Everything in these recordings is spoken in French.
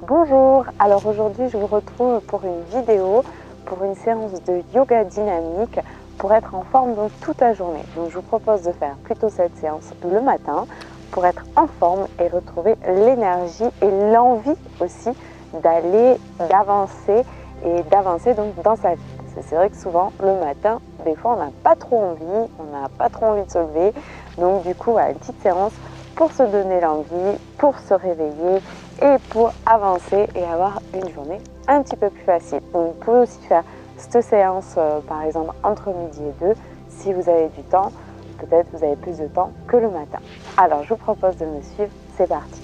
Bonjour, alors aujourd'hui je vous retrouve pour une vidéo, pour une séance de yoga dynamique pour être en forme donc toute la journée. Donc je vous propose de faire plutôt cette séance le matin pour être en forme et retrouver l'énergie et l'envie aussi d'avancer donc dans sa vie. C'est vrai que souvent le matin, des fois on n'a pas trop envie de se lever. Donc du coup, une petite séance pour se donner l'envie, pour se réveiller et pour avancer et avoir une journée un petit peu plus facile. Donc vous pouvez aussi faire cette séance par exemple entre midi et 2 si vous avez du temps. Peut-être vous avez plus de temps que le matin. Alors je vous propose de me suivre, c'est parti.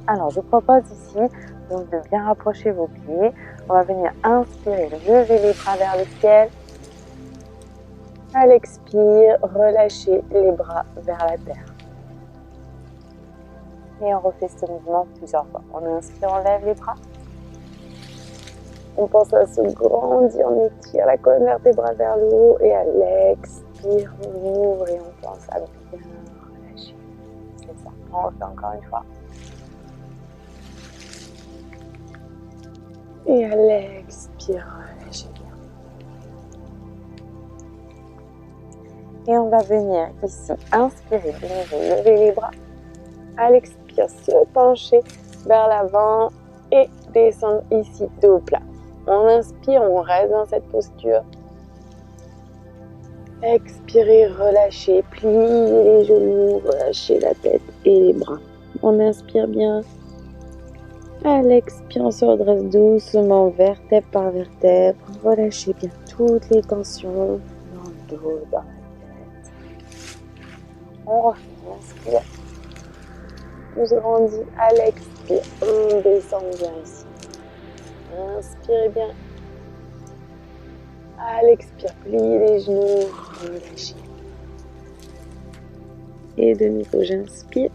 Alors je vous propose ici donc de bien rapprocher vos pieds. On va venir inspirer, lever les bras vers le ciel. À l'expire, relâchez les bras vers la terre. Et on refait ce mouvement plusieurs fois. On inspire, on lève les bras. On pense à se grandir, on étire la colonne vertébrale vers le haut. Et à l'expire, on ouvre et on pense à bien relâcher. C'est ça. On refait encore une fois. Et à l'expire, relâchez bien. Et on va venir ici inspirer de nouveau, lever les bras. À l'expire, se pencher vers l'avant et descendre ici dos plat. On inspire, on reste dans cette posture. Expirez, relâchez, pliez les genoux, relâchez la tête et les bras. On inspire bien. À l'expire, on se redresse doucement, vertèbre par vertèbre. Relâchez bien toutes les tensions dans le dos, dans la tête. On refait, on inspire. On se grandit à l'expire. On descend bien ici. Inspirez bien. À l'expire, pliez les genoux, relâchez. Et de nouveau, j'inspire.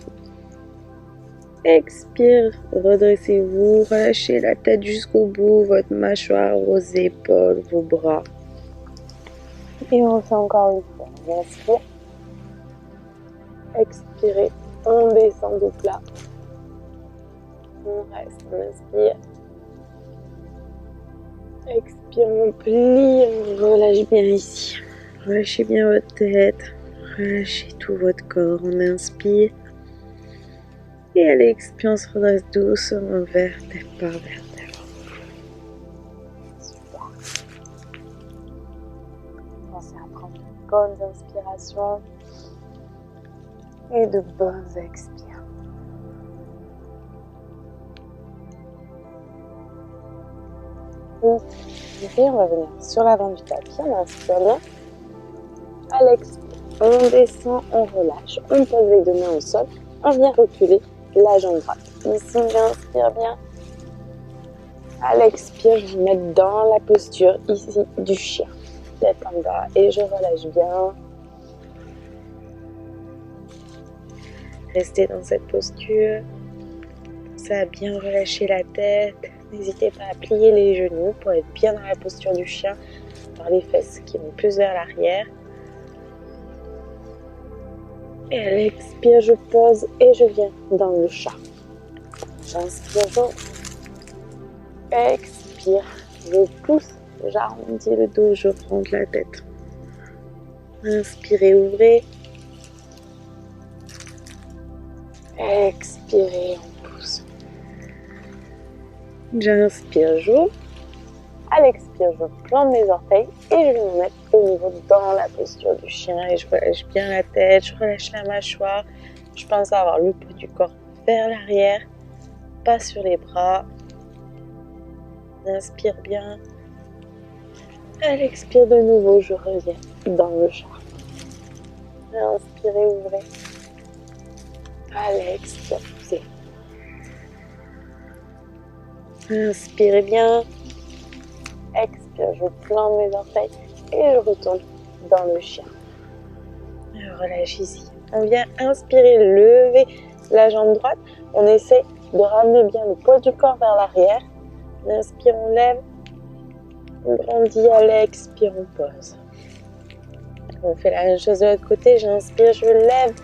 Expire, redressez-vous, relâchez la tête jusqu'au bout, votre mâchoire, vos épaules, vos bras. Et on refait encore une fois. On inspire. Expirez, on descend du plat. On reste, on inspire. Expire, on plie, on relâche bien ici. Relâchez bien votre tête, relâchez tout votre corps. On inspire. Et à l'expire, on se redresse doucement, vertèbre par vertèbre. Super. Pensez à prendre de bonnes inspirations et de bonnes expirations. Et on va venir sur l'avant du tapis, on inspire bien. À l'expire, on descend, on relâche, on pose les deux mains au sol, on vient reculer la jambe droite. Ici, j'inspire bien. À l'expire, je vais me mettre dans la posture ici du chien. Tête en bas et je relâche bien. Restez dans cette posture. Pensez à bien relâcher la tête. N'hésitez pas à plier les genoux pour être bien dans la posture du chien, par les fesses qui vont plus vers l'arrière. Et à l'expire, je pose et je viens dans le chat. J'inspire, j'ouvre. Expire, je pousse, j'arrondis le dos, je rentre la tête. Inspirez, ouvrez. Expirez, on pousse. J'inspire, j'ouvre. À l'expire, je plante mes orteils et je vais me mettre au niveau dans la posture du chien et je relâche bien la tête, je relâche la mâchoire. Je pense avoir le poids du corps vers l'arrière, pas sur les bras. Inspire bien. À l'expire de nouveau, je reviens dans le chat. Inspirez, ouvrez. À l'expire, poussez. Inspirez bien. Expire, je plante mes orteils et je retourne dans le chien. Je relâche ici. On vient inspirer, lever la jambe droite. On essaie de ramener bien le poids du corps vers l'arrière. On inspire, on lève. On grandit à l'expire, on pose. On fait la même chose de l'autre côté. J'inspire, je lève.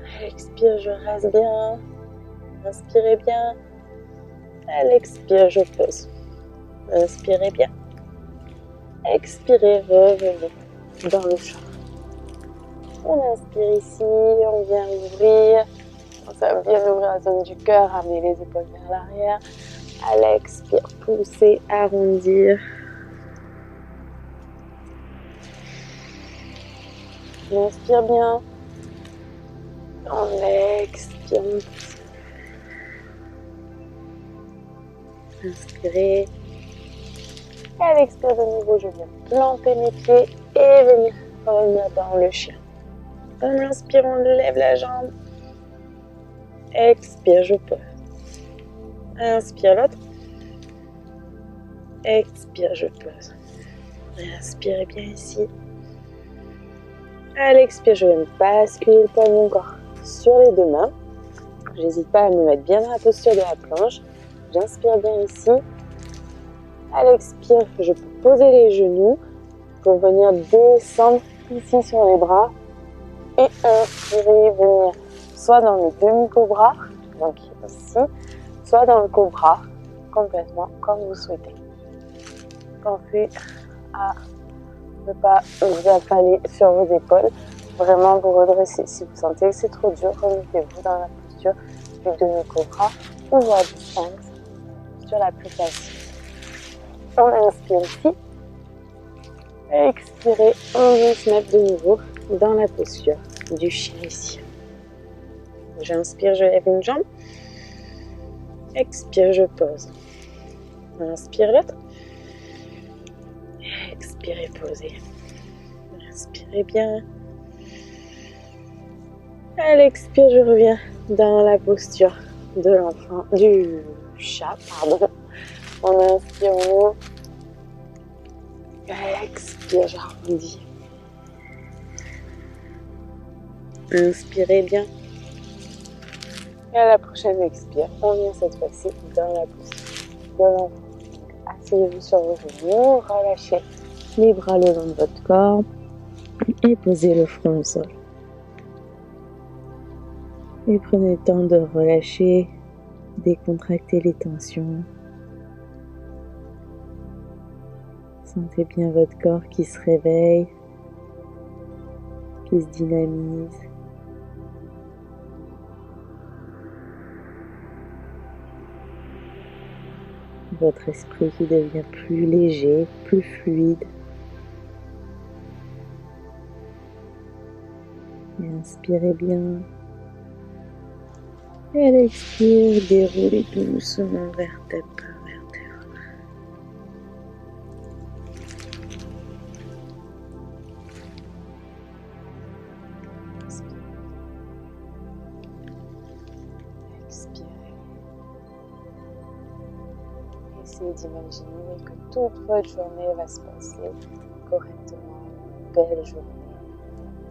À l'expire, je reste bien. Inspirez bien. À l'expire, je pose. Inspirez bien. Expirez, revenez dans le champ. On inspire ici, on vient ouvrir. Ça va bien ouvrir la zone du cœur, ramener les épaules vers l'arrière. À l'expire, pousser, arrondir. On inspire bien. On expire, on pousse. Inspirez. Et à l'expire de nouveau, je viens planter mes pieds et venir revenir dans le chien. On inspire, on lève la jambe. Expire, je pose. Inspire l'autre. Expire, je pose. Inspirez bien ici. À l'expire, je vais me basculer le poids de mon corps sur les deux mains. J'hésite pas à me mettre bien dans la posture de la planche. J'inspire bien ici. À l'expire, je peux poser les genoux pour venir descendre ici sur les bras. Et inspirer, venir soit dans le demi-cobra, donc ici, soit dans le cobra, complètement comme vous souhaitez. Pensez à ne pas vous affaler sur vos épaules, vraiment vous redresser. Si vous sentez que c'est trop dur, remettez-vous dans la posture du demi-cobra ou à distance, sur la plus facile. On inspire ici, expirez, on va se mettre de nouveau dans la posture du chien ici. J'inspire, je lève une jambe. Expire, je pose. Inspire l'autre. Expirez, posez. Inspirez bien. À l'expire, je reviens dans la posture de l'enfant, du chat, pardon. On inspire, on ouvre. Expire, j'arrondis. Inspirez bien. Et à la prochaine expire, on vient cette fois-ci dans la posture de l'enfant. Asseyez-vous sur vos genoux, relâchez les bras le long de votre corps et posez le front au sol. Et prenez le temps de relâcher, décontracter les tensions. Sentez bien votre corps qui se réveille, qui se dynamise. Votre esprit qui devient plus léger, plus fluide. Et inspirez bien. Et à l'expire, déroulez doucement vertèbre par vertèbre. Inspirez. Expirez. Essayez d'imaginer que toute votre journée va se passer correctement, une belle journée.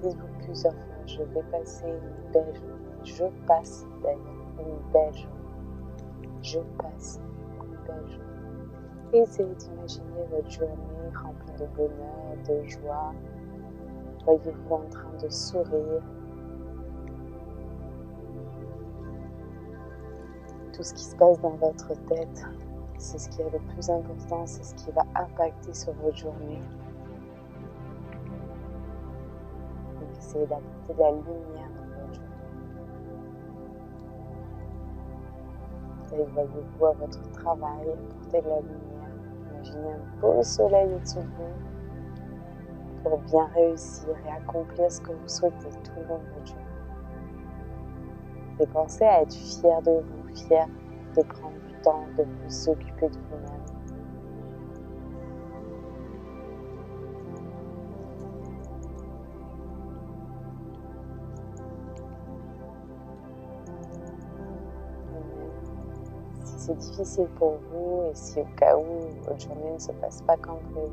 Dites-vous plusieurs fois, je vais passer une belle journée. Je passe d'ailleurs une belle journée. Je passe une belle journée. Essayez d'imaginer votre journée remplie de bonheur, de joie. Voyez-vous en train de sourire. Tout ce qui se passe dans votre tête, c'est ce qui est le plus important, c'est ce qui va impacter sur votre journée. Donc essayez d'apporter de la lumière dans votre journée. Voyez-vous à votre travail, apporter de la lumière. Imaginez un beau soleil au-dessus de vous pour bien réussir et accomplir ce que vous souhaitez tout le long de votre journée. Et pensez à être fier de vous, fier de prendre du temps, de vous occuper de vous-même. Si c'est difficile pour vous et si au cas où votre journée ne se passe pas comme prévu,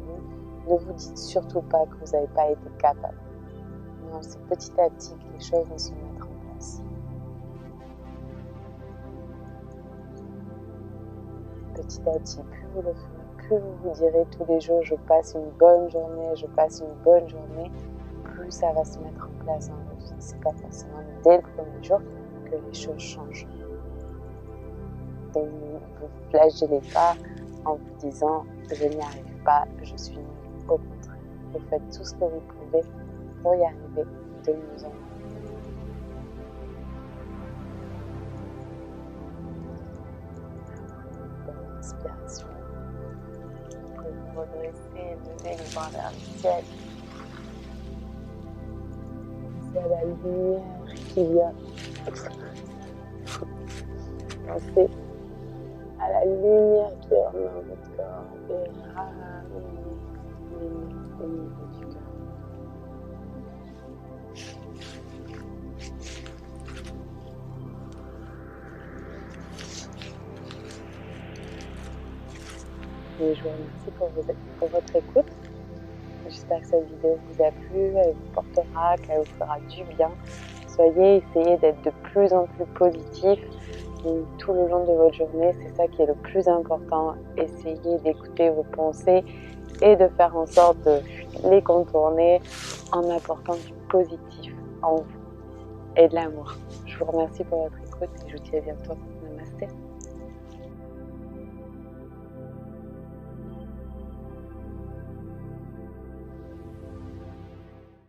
ne vous dites surtout pas que vous n'avez pas été capable. Non, c'est petit à petit que les choses vont se mettre en place. Petit à petit, plus vous le ferez, plus plus vous vous direz tous les jours je passe une bonne journée, je passe une bonne journée, plus ça va se mettre en place dans votre vie. C'est pas forcément dès le premier jour que les choses changent. Donc ne vous flagellez pas en vous disant je n'y arrive pas, je suis nulle. Au contraire, vous faites tout ce que vous pouvez pour y arriver de mieux en mieux. Bonne inspiration. Vous pouvez vous redresser, lever les bras vers le ciel. C'est la lumière qu'il y a. Pensez à la lumière qui est dans votre corps et ramenez au niveau du cœur. Et je vous remercie pour votre écoute. J'espère que cette vidéo vous a plu, elle vous portera, qu'elle vous fera du bien. Essayez d'être de plus en plus positif tout le long de votre journée. C'est ça qui est le plus important. Essayez d'écouter vos pensées et de faire en sorte de les contourner en apportant du positif en vous et de l'amour. Je vous remercie pour votre écoute et je vous dis à bientôt.